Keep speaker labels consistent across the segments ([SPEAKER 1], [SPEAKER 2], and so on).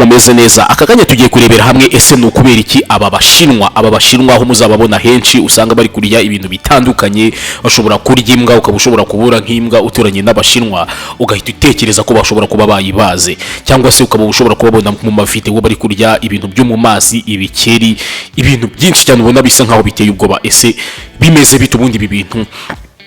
[SPEAKER 1] mumeze neza. Akaganya tugiye kurebera hamwe ese nukubera iki aba bashinwa aho muzababona henshi usanga bari kurya ibintu bitandukanye. Bashobora kurya imbwa, ukaba ushobora kubura nk'imbwa uturanye n'abashinwa ugahita utekereza ko bashobora kuba bayibaze, cyangwa se ukaba ushobora kubabona mu mavideo bari kurya ibintu byo mu mazi, ibikeri, ibintu byinshi cyane ubona bisa nkaho biteye ubwoba. Ese bimeze bite ubundi ibi bintu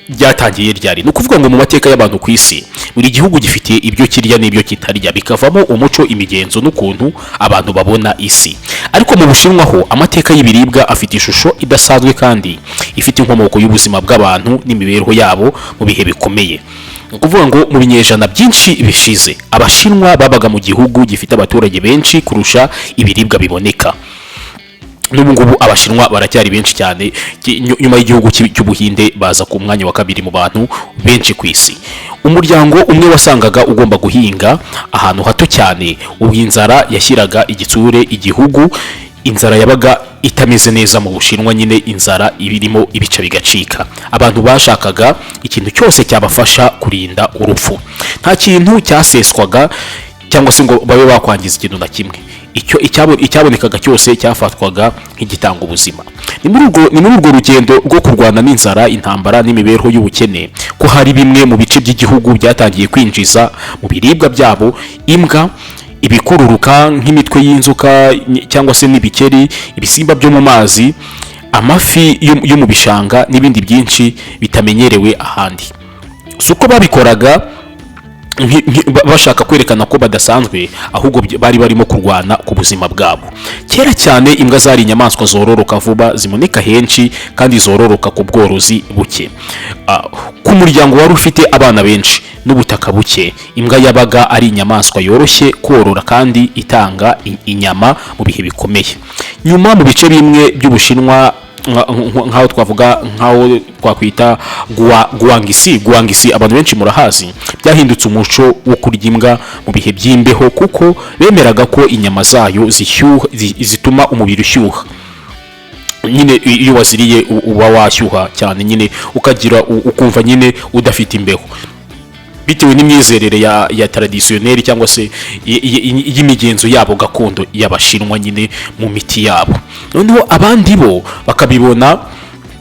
[SPEAKER 1] byatangiye ryari? No kuvuga ngo mu mateka y'abantu ku isi buri gihugu gifitiye ibyo kirya n'ibyo kitarya, bikavamo umuco, imigenzo n'ukuntu abantu babona isi. Ariko mu Bushinwa ho amateka y'ibiribwa afite ishusho idasanzwe kandi ifite inkomoko y'ubuzima bw'abantu n'imibereho yabo mu bihe bikomeye. Kuvuga ngo mu binyejana byinshi bishize Abashinwa babaga mu gihugu gifite abaturage benshi kurusha ibiribwa biboneka. N'ubu ngubu Abashinwa baracyari benshi cyane, nyuma y'igihugu cy'Ubuhinde baza ku mwanya wa kabiri mu bantu benshi ku isi. Umuryango umwe wasangaga ugomba guhinga ahantu hato cyane, ubw'inzara yashyiraga igitsure igihugu. Inzara yabaga itameze neza mu Bushinwa, nyine inzara ibirimo ibica bigacika. Abantu bashakaga ikintu cyose cyabafasha kurinda urupfu. Nta kintu cyaseswaga cyangwa se ngo babe bakwangiza ikintu na kimwe. Icyabonekaga cyose cyafatwaga nk'igitanga ubuzima. Ni muri urwo rugendo rwo kurwana n'inzara, intambara n'imibereho y'ubukene ko hari bimwe mu bice by'igihugu byatangiye kwinjiza mu biribwa byabo imbwa, ibikururuka nk'imitwe y'inzoka cyangwa se n'ibikeri, ibisimba byo mu mazi, amafi yo mu bishanga n'ibindi byinshi bitamenyerewe ahandi. Suko babikoraga bashaka kwerekana ko badasanzwe, ahubwo bari barimo kurwana ku buzima bwabo. Kera cyane imbwa zari inyamaswa zororoka vuba, zimoneka henshi kandi zororoka ku bworozi buke. Ku muryango wari ufite abana benshi n'ubutaka buke, imbwa yabaga ari inyamaswa yoroshye korora kandi itanga inyama mu bihe bikomeye. Nyuma mu bice bimwe by'Ubushinwa nkaho twakwita guangisi, abantu benshi murahazi, byahindutse umuco wo kurya imbwa mu bihe by'imbeho kuko bemeraga ko inyama zayo zituma umubiri ushyuha. Nyine iyo waziriye uba washyuha cyane, nyine ukumva nyine udafite imbeho, bitewe n'imyizerere ya traditionnel cyangwa se y'imigenzo yabo gakondo y'Abashinwa nyine mu miti yabo. Noneho abandi bo bakabibona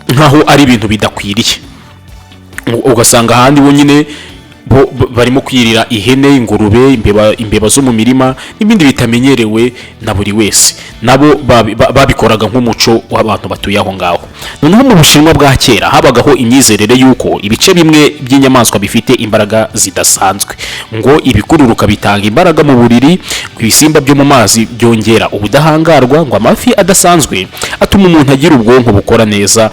[SPEAKER 1] nkaho ari ibintu bidakwiriye, ugasanga ahandi bo nyine barimo kwirira ihene, ingurube, imbeba zo mu mirima n'ibindi bitamenyerewe na buri wese. Nabo babikoraga nk'umuco w'abantu batuye aho ngaho. Noneho mu Bushinwa bwa kera habagaho imyizerere y'uko ibice bimwe by'inyamaswa bifite imbaraga zidasanzwe, ngo ibikururuka bitanga imbaraga mu buriri, ibisimba byo mu mazi byongera ubudahangarwa, ngo amafi adasanzwe atuma umuntu agira ubwonko bukora neza,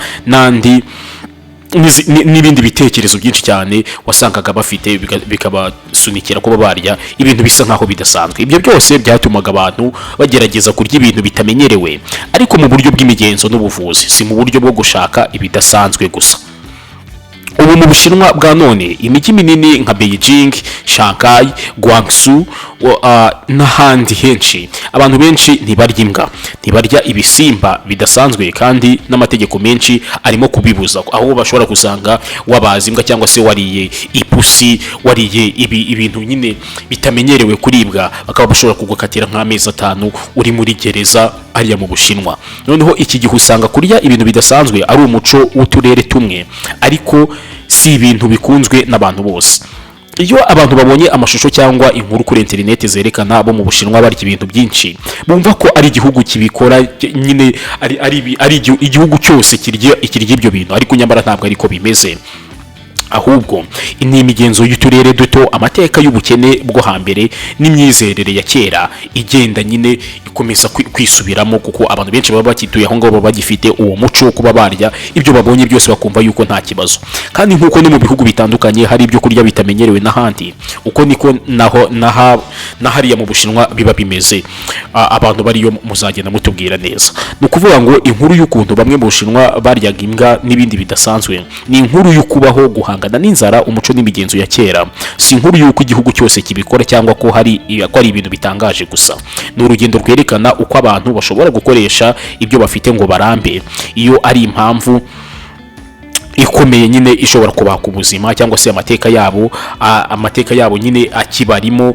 [SPEAKER 1] n'ibindi bitekerezo byinshi cyane wasangaga bafite bikabasunikira kuba barya ibintu bisa nkaho bidasanzwe. Ibyo byose byatumaga abantu bagerageza kurya ibintu bitamenyerewe, ariko mu buryo bw'imigenzo n'ubuvuzi, si mu buryo bwo gushaka ibidasanzwe gusa. Ubu mu Bushinwa bwa none imijyi minini nka Beijing, Shanghai, Guangzhou n'ahandi henshi, abantu benshi ntibarya imbwa, ntibarya ibisimba bidasanzwe, kandi n'amategeko menshi arimo kubibuza. Aho bashobora gusanga wabaza imbwa cyangwa se wariye ipusi, wariye ibintu nyine bitamenyerewe kuribwa, bakaba bashobora kugukatira nk'amezi 5 uri muri gereza ariya mu Bushinwa. Noneho iki gihe usanga kurya ibintu bidasanzwe ari umuco w'uturere tumwe, ariko si ibintu bikunzwe n'abantu bose. Iyo abantu babonye amashusho cyangwa inkuru kuri internet zerekana abo mu Bushinwa barya ibintu byinshi, bumva ko ari igihugu kibikora, nyine ari igihugu cyose kirya ibyo bintu, ariko nyamara ntabwo ariko bimeze. Ahubwo ni imigenzo y'uturere duto, amateka y'ubukene bwo hambere n'imyizerere ya kera igenda nyine ikomeza kwisubiramo, kuko abantu benshi baba bakituye aho ngaho, baba bagifite uwo muco wo kuba barya ibyo babonye byose bakumva yuko nta kibazo. Kandi nk'uko no mu bihugu bitandukanye hari ibyo kurya bitamenyerewe n'ahandi, uko niko hariya mu Bushinwa biba bimeze. Abantu bariyo muzagenda mutubwira neza. Ni ukuvuga ngo inkuru y'ukuntu bamwe mu Bushinwa baryaga imbwa n'ibindi bidasanzwe ni inkuru y'ukubaho guhangana n'inzara, umuco n'imigenzo ya kera, si inkuru y'uko igihugu cyose kibikora cyangwa ko ari ibintu bitangaje gusa. Ni urugendo rwerekana uko abantu bashobora gukoresha ibyo bafite ngo barambe, iyo ari impamvu ikomeye nyine ishobora kubaka ubuzima, cyangwa se amateka yabo nyine akibarimo,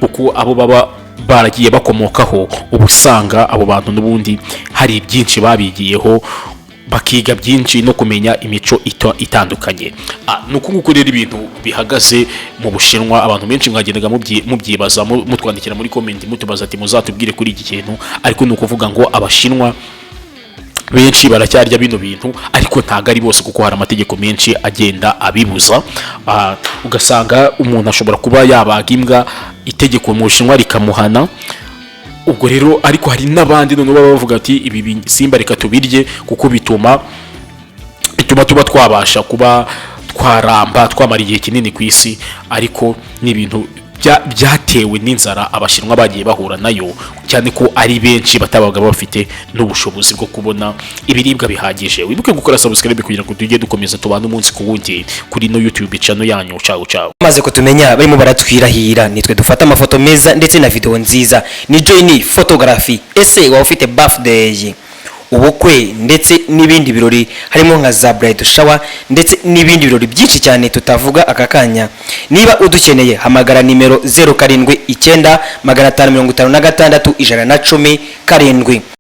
[SPEAKER 1] kuko abo baba baragiye bakomokaho, ubusanga abo bantu n'ubundi hari byinshi babigiyeho, bakiga byinshi no kumenya imico itandukanye. Nuko nguko rero ibintu bihagaze mu Bushinwa. Abantu benshi mwagendaga mubyibaza, mutwandikira muri comment mutubaza ati muzatubwire kuri iki kintu, ariko nuko kuvuga ngo Abashinwa benshi baracyarya bino bintu, ariko ntago ari bose kuko hari amategeko menshi agenda abibuza. Ugasanga umuntu ashobora kuba yabaga imbwa, itegeko mu Bushinwa rikamuhana. Ubwo rero ariko hari n'abandi none baba bavuga ati ibi bisimba reka tubirye kuko bituma tuba twabasha kuba twaramba twamara igihe kinini ku isi. Ariko n'ibintu byatewe n'inzara Abashinwa bagiye bahura nayo, cyane ko ari benshi batabaga bafite n'ubushobozi bwo kubona ibiribwa bihagije. Wibuke gukora subscribe kugira ngo tujye dukomeza tubana umunsi ku wundi kuri no YouTube channel yanyu. Ciao.
[SPEAKER 2] Maze kutumenya barimo baratwirahira, nitwe dufata amafoto meza ndetse na video nziza. Ni Join Photography. Ese waba ufite birthday, ubukwe ndetse n'ibindi birori, harimo nka za bridal shower ndetse n'ibindi birori byinshi cyane tutavuga aka kanya. Niba udukeneye hamagara nimero 079556 117.